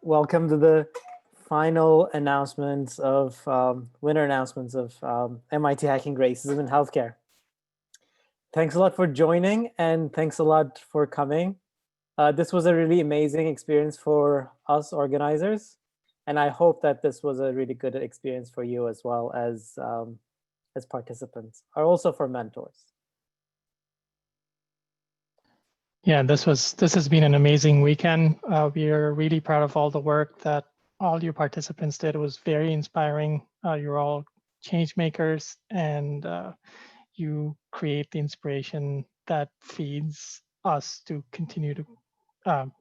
welcome to the final announcements of winner announcements of MIT Hacking Racism in Healthcare. Thanks a lot for joining, and thanks a lot for coming. This was a really amazing experience for us organizers, and I hope that this was a really good experience for you as well as participants, or also for mentors. Yeah, this has been an amazing weekend. We are really proud of all the work that all your participants did. It was very inspiring. You're all change makers, and you create the inspiration that feeds us to continue to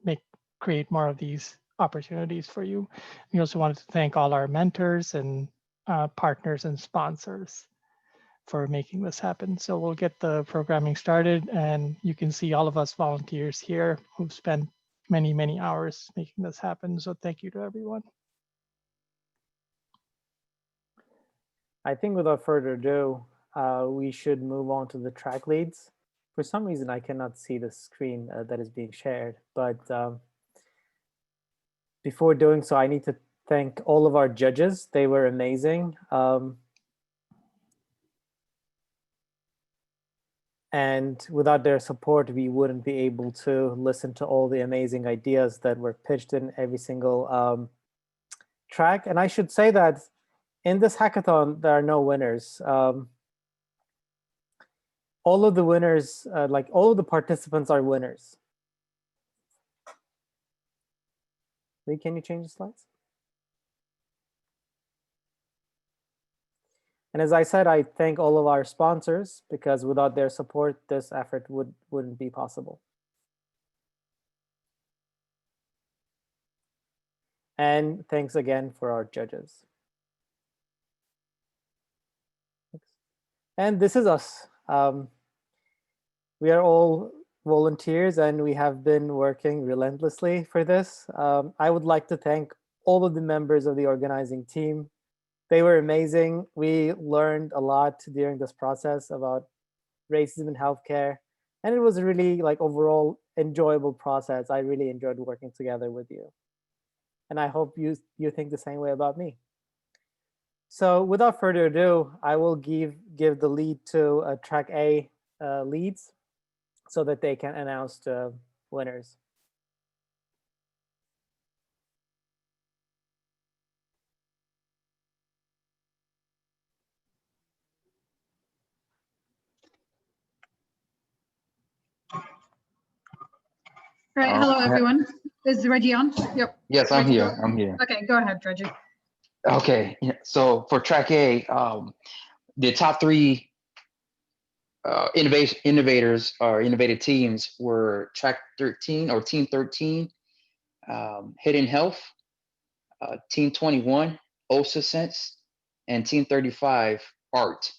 create more of these opportunities for you. We also wanted to thank all our mentors and partners and sponsors for making this happen. So we'll get the programming started, and you can see all of us volunteers here who've spent many, many hours making this happen. So thank you to everyone. I think without further ado, we should move on to the track leads. For some reason, I cannot see the screen that is being shared, but before doing so, I need to thank all of our judges. They were amazing. And without their support, we wouldn't be able to listen to all the amazing ideas that were pitched in every single track. And I should say that in this hackathon, there are no winners. All of the winners, all of the participants are winners. Lee, can you change the slides? And as I said, I thank all of our sponsors, because without their support, this effort wouldn't be possible. And thanks again for our judges. And this is us. We are all volunteers, and we have been working relentlessly for this. I would like to thank all of the members of the organizing team. They were amazing. We learned a lot during this process about racism in healthcare, and it was a really overall enjoyable process. I really enjoyed working together with you, and I hope you think the same way about me. So without further ado, I will give the lead to track A leads so that they can announce the winners. Right, hello everyone. Is Reggie on? Yep. Yes, I'm here. I'm here. Okay, go ahead, Reggie. Okay, yeah. So for track A, the top three innovators or innovative teams were track 13 or team 13, Hidden Health, team 21, OsaSense, and team 35, Art.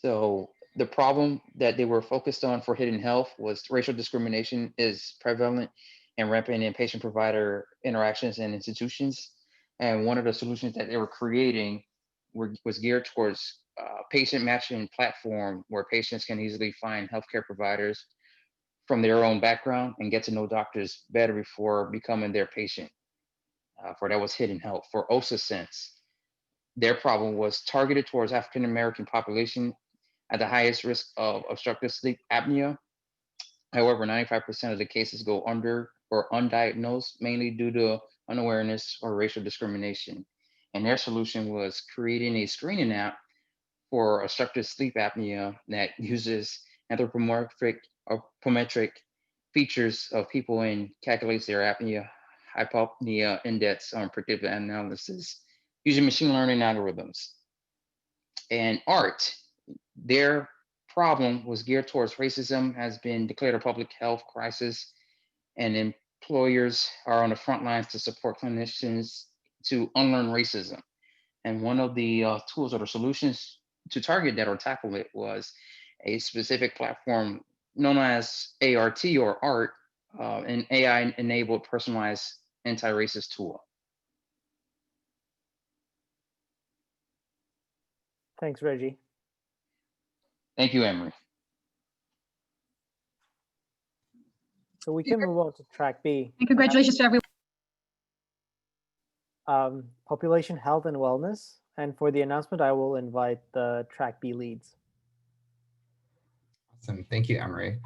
So the problem that they were focused on for Hidden Health was racial discrimination is prevalent and rampant in patient-provider interactions and institutions. And one of the solutions that they were creating was geared towards patient matching platform where patients can easily find healthcare providers from their own background and get to know doctors better before becoming their patient. For that was Hidden Health. For OsaSense, their problem was targeted towards African-American population at the highest risk of obstructive sleep apnea. However, 95% of the cases go under or undiagnosed, mainly due to unawareness or racial discrimination. And their solution was creating a screening app for obstructive sleep apnea that uses anthropometric features of people and calculates their apnea hypopnea index on predictive analysis using machine learning algorithms. And Art, their problem was geared towards racism, has been declared a public health crisis, and employers are on the front lines to support clinicians to unlearn racism. And one of the tools or the solutions to target that or tackle it was a specific platform known as ART or ART, an AI-enabled personalized anti-racist tool. Thanks, Reggie. Thank you, Emery. So we can move on to track B. And congratulations to everyone. Population health and wellness. And for the announcement, I will invite the track B leads. Awesome. Thank you, Emery.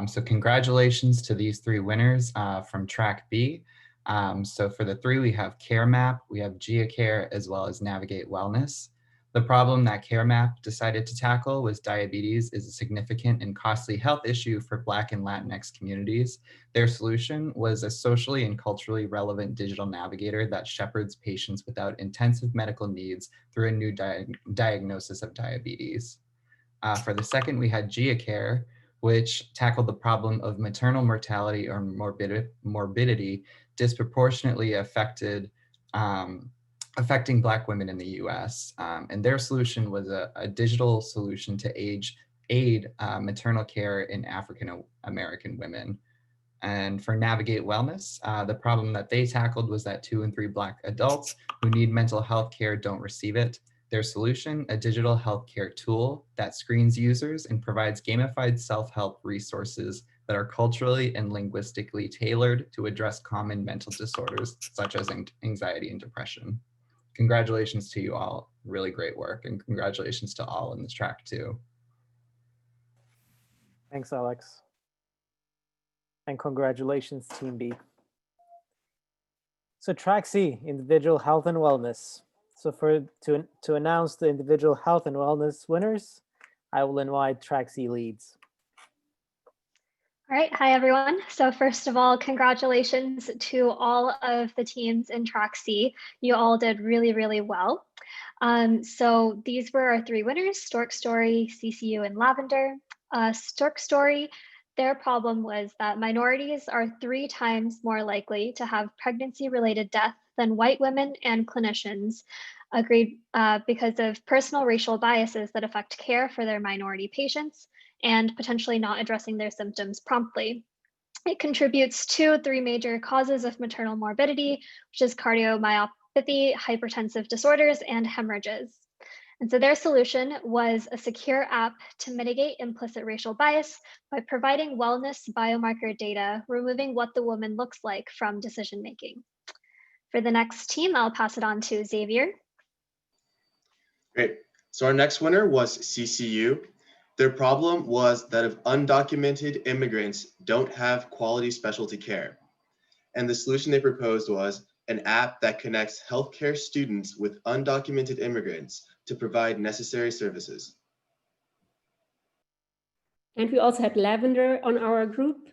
So congratulations to these three winners from track B. So for the three, we have CareMap, we have GeoCare, as well as Navigate Wellness. The problem that CareMap decided to tackle was diabetes is a significant and costly health issue for Black and Latinx communities. Their solution was a socially and culturally relevant digital navigator that shepherds patients without intensive medical needs through a new diagnosis of diabetes. For the second, we had GeoCare, which tackled the problem of maternal mortality or morbidity disproportionately affecting Black women in the US. And their solution was a digital solution to aid maternal care in African American women. And for Navigate Wellness, the problem that they tackled was that 2 in 3 Black adults who need mental health care don't receive it. Their solution, a digital healthcare tool that screens users and provides gamified self-help resources that are culturally and linguistically tailored to address common mental disorders such as anxiety and depression. Congratulations to you all, really great work, and congratulations to all in this track too. Thanks, Alex. And congratulations, Team B. So track C, individual health and wellness. So to announce the individual health and wellness winners, I will invite track C leads. All right, hi everyone. So first of all, congratulations to all of the teams in track C. You all did really, really well. So these were our three winners, Stork Story, CCU, and Lavender. Stork Story, their problem was that minorities are 3 times more likely to have pregnancy-related death than white women and clinicians, agreed because of personal racial biases that affect care for their minority patients and potentially not addressing their symptoms promptly. It contributes to 3 major causes of maternal morbidity, which is cardiomyopathy, hypertensive disorders, and hemorrhages. And so their solution was a secure app to mitigate implicit racial bias by providing wellness biomarker data, removing what the woman looks like from decision-making. For the next team, I'll pass it on to Xavier. Great. So our next winner was CCU. Their problem was that of undocumented immigrants don't have quality specialty care. And the solution they proposed was an app that connects healthcare students with undocumented immigrants to provide necessary services. And we also had Lavender on our group.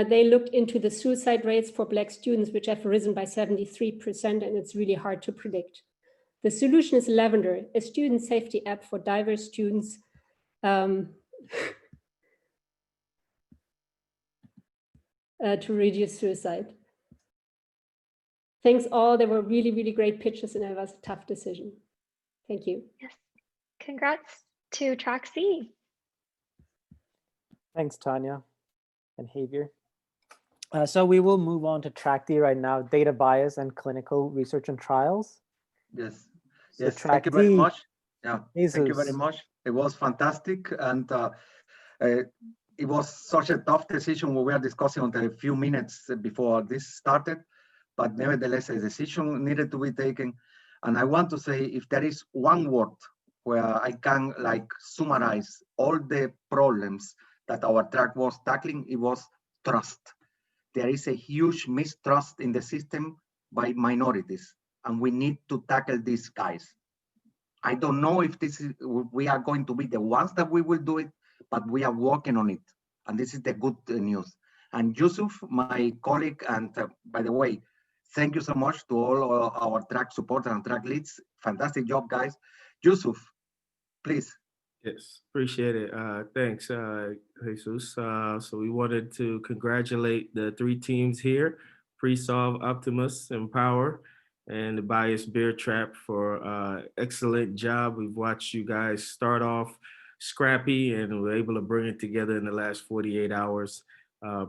They looked into the suicide rates for Black students, which have risen by 73%, and it's really hard to predict. The solution is Lavender, a student safety app for diverse students. To reduce suicide. Thanks all, they were really, really great pitches and it was a tough decision. Thank you. Yes, congrats to track C. Thanks, Tanya and Javier. So we will move on to track D right now, data bias and clinical research and trials. Yes, So yes, track thank you very D, much. Yeah, thank you Jesus. very much. It was fantastic, and it was such a tough decision we were discussing until a few minutes before this started, but nevertheless, a decision needed to be taken. And I want to say, if there is one word where I can summarize all the problems that our track was tackling, it was trust. There is a huge mistrust in the system by minorities, and we need to tackle these guys. I don't know if we are going to be the ones that we will do it, but we are working on it. And this is the good news. And Yusuf, my colleague, and by the way, thank you so much to all our track supporters and track leads. Fantastic job, guys. Yusuf, please. Yes, appreciate it. Thanks, Jesus. So we wanted to congratulate the 3 teams here, Pre-Solve, Optimus, and Power, and the Bias Bear Trap for excellent job. We've watched you guys start off scrappy and we're able to bring it together in the last 48 hours.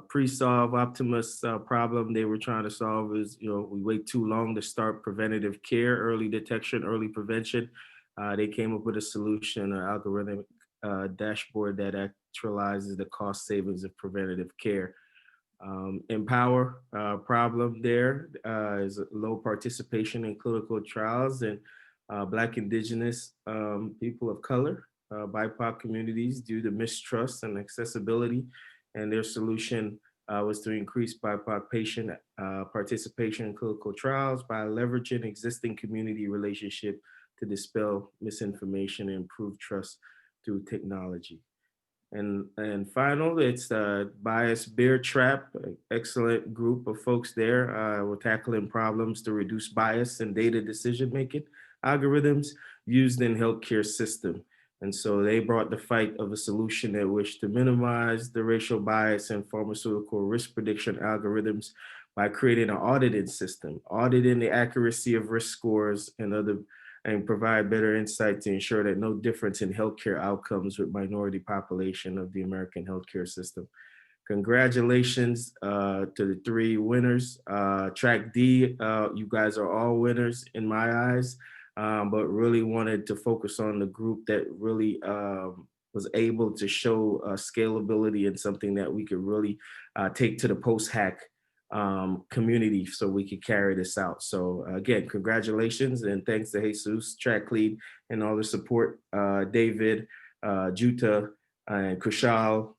Pre-Solve, Optimus problem they were trying to solve is, we wait too long to start preventative care, early detection, early prevention. They came up with a solution, an algorithmic dashboard that actualizes the cost savings of preventative care. Empower problem there is low participation in clinical trials and Black, Indigenous people of color, BIPOC communities due to mistrust and accessibility. And their solution was to increase BIPOC patient participation in clinical trials by leveraging existing community relationship to dispel misinformation and improve trust through technology. And final, it's Bias Bear Trap, excellent group of folks there. We're tackling problems to reduce bias in data decision-making algorithms used in healthcare system. And so they brought the fight of a solution that wished to minimize the racial bias in pharmaceutical risk prediction algorithms by creating an audited system, auditing the accuracy of risk scores and provide better insight to ensure that no difference in healthcare outcomes with minority population of the American healthcare system. Congratulations to the three winners. Track D, you guys are all winners in my eyes, but really wanted to focus on the group that really was able to show scalability and something that we could really take to the post-hack community so we could carry this out. So again, congratulations and thanks to Jesus, track lead, and all the support, David, Juta, and Kushal.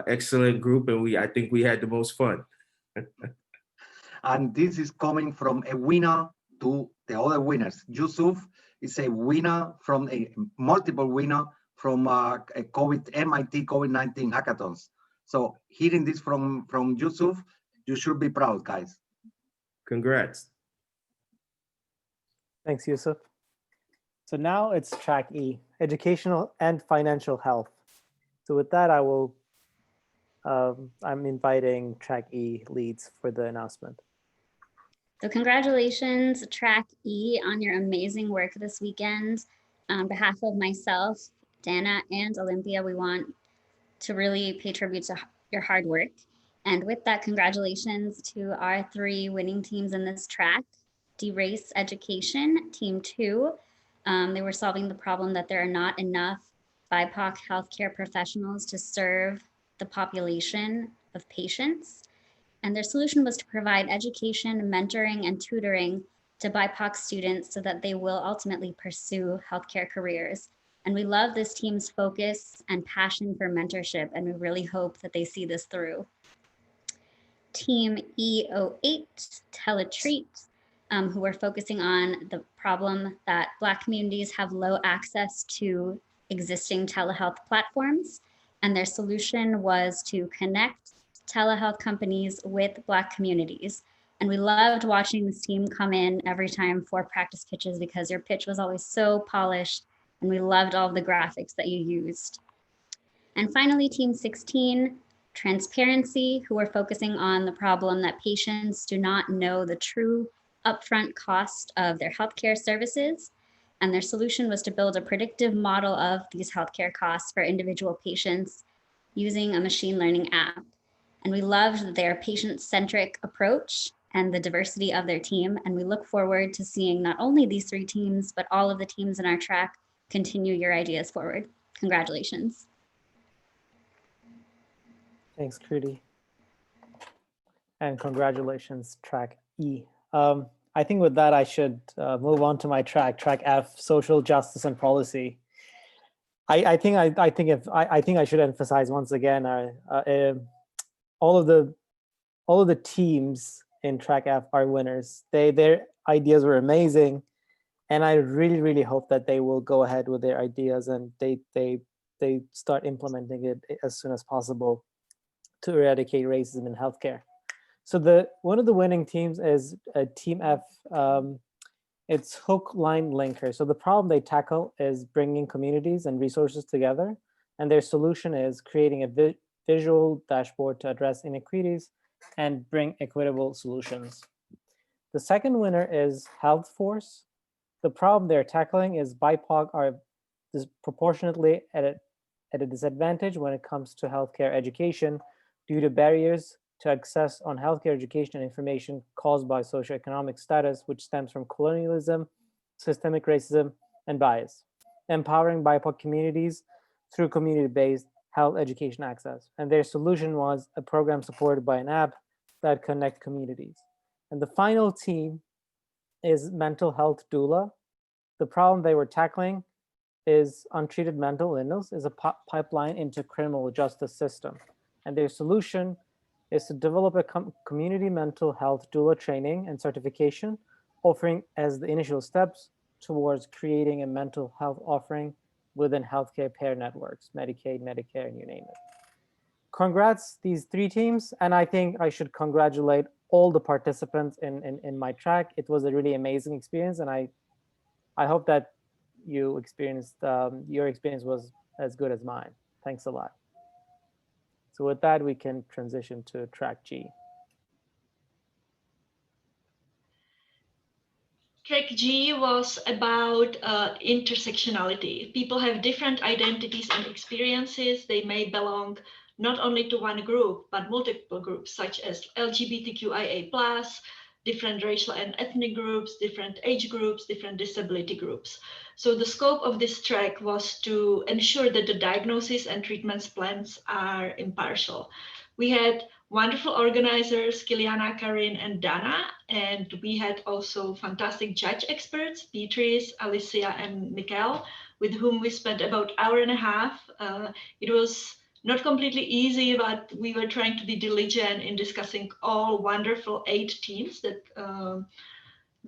Excellent group, and I think we had the most fun. And this is coming from a winner to the other winners. Yusuf is a winner from a multiple winner from MIT COVID-19 hackathons. So hearing this from Yusuf, you should be proud, guys. Congrats. Thanks, Yusuf. So now it's track E, educational and financial health. So with that, I'm inviting track E leads for the announcement. So congratulations, track E, on your amazing work this weekend. On behalf of myself, Dana, and Olympia, we want to really pay tribute to your hard work. And with that, congratulations to our three winning teams in this track. D-Race Education, Team 2. They were solving the problem that there are not enough BIPOC healthcare professionals to serve the population of patients. And their solution was to provide education, mentoring, and tutoring to BIPOC students so that they will ultimately pursue healthcare careers. And we love this team's focus and passion for mentorship, and we really hope that they see this through. Team E08, Teletreat, who are focusing on the problem that Black communities have low access to existing telehealth platforms. And their solution was to connect telehealth companies with Black communities. And we loved watching this team come in every time for practice pitches because your pitch was always so polished, and we loved all of the graphics that you used. And finally, Team 16, Transparency, who are focusing on the problem that patients do not know the true upfront cost of their healthcare services. And their solution was to build a predictive model of these healthcare costs for individual patients using a machine learning app. And we loved their patient-centric approach and the diversity of their team. And we look forward to seeing not only these three teams, but all of the teams in our track continue your ideas forward. Congratulations. Thanks, Kruti. And congratulations, track E. I think with that, I should move on to my track F, social justice and policy. I think I should emphasize once again, all of the teams in track F are winners. Their ideas were amazing, and I really hope that they will go ahead with their ideas and they start implementing it as soon as possible to eradicate racism in healthcare. So one of the winning teams is Team F. It's hook, line, linker. So the problem they tackle is bringing communities and resources together, and their solution is creating a visual dashboard to address inequities and bring equitable solutions. The second winner is Health Force. The problem they're tackling is BIPOC are disproportionately at a disadvantage when it comes to healthcare education due to barriers to access on healthcare education and information caused by socioeconomic status, which stems from colonialism, systemic racism, and bias. Empowering BIPOC communities through community-based health education access. And their solution was a program supported by an app that connect communities. And the final team is mental health doula. The problem they were tackling is untreated mental illness is a pipeline into criminal justice system. And their solution is to develop a community mental health doula training and certification, offering as the initial steps towards creating a mental health offering within healthcare payer networks, Medicaid, Medicare, and you name it. Congrats, these 3 teams. And I think I should congratulate all the participants in my track. It was a really amazing experience. And I hope that you experienced, your experience was as good as mine. Thanks a lot. So with that, we can transition to track G. Track G was about intersectionality. People have different identities and experiences. They may belong not only to one group, but multiple groups, such as LGBTQIA+, different racial and ethnic groups, different age groups, different disability groups. So the scope of this track was to ensure that the diagnosis and treatment plans are impartial. We had wonderful organizers, Kiliana, Karin, and Dana, and we had also fantastic judge experts, Beatrice, Alicia, and Mikkel, with whom we spent about an hour and a half. It was not completely easy, but we were trying to be diligent in discussing all wonderful 8 teams that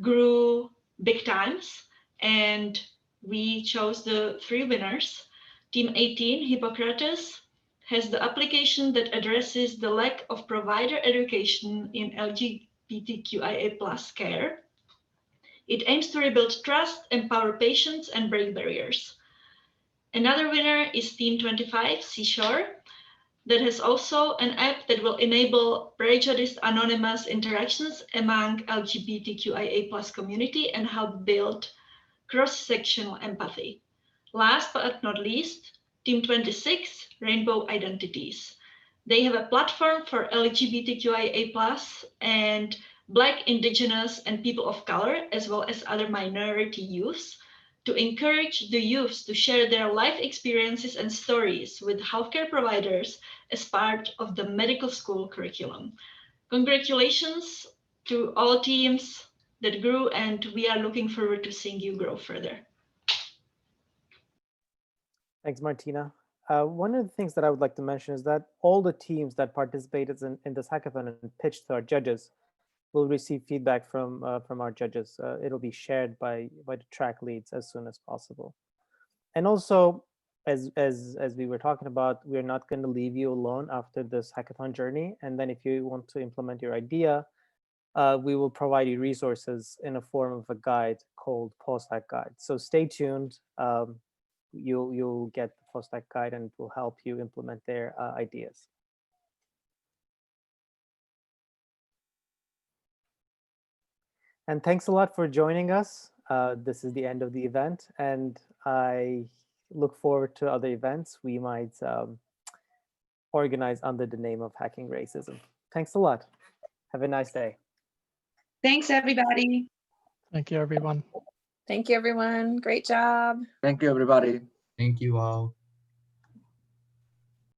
grew big times. And we chose the 3 winners. Team 18, Hippocrates, has the application that addresses the lack of provider education in LGBTQIA+ care. It aims to rebuild trust, empower patients, and break barriers. Another winner is Team 25, Seashore, that has also an app that will enable prejudiced anonymous interactions among LGBTQIA+ community and help build cross-sectional empathy. Last but not least, Team 26, Rainbow Identities. They have a platform for LGBTQIA+ and Black, Indigenous, and people of color, as well as other minority youths, to encourage the youths to share their life experiences and stories with healthcare providers as part of the medical school curriculum. Congratulations to all teams that grew, and we are looking forward to seeing you grow further. Thanks, Martina. One of the things that I would like to mention is that all the teams that participated in this hackathon and pitched to our judges will receive feedback from our judges. It'll be shared by the track leads as soon as possible. And also, as we were talking about, we're not going to leave you alone after this hackathon journey. And then if you want to implement your idea, we will provide you resources in a form of a guide called Post-Hack Guide. So stay tuned. You'll get the Post-Hack Guide and it will help you implement their ideas. And thanks a lot for joining us. This is the end of the event, and I look forward to other events we might organize under the name of Hacking Racism. Thanks a lot. Have a nice day. Thanks, everybody. Thank you, everyone. Thank you, everyone. Great job. Thank you, everybody. Thank you all.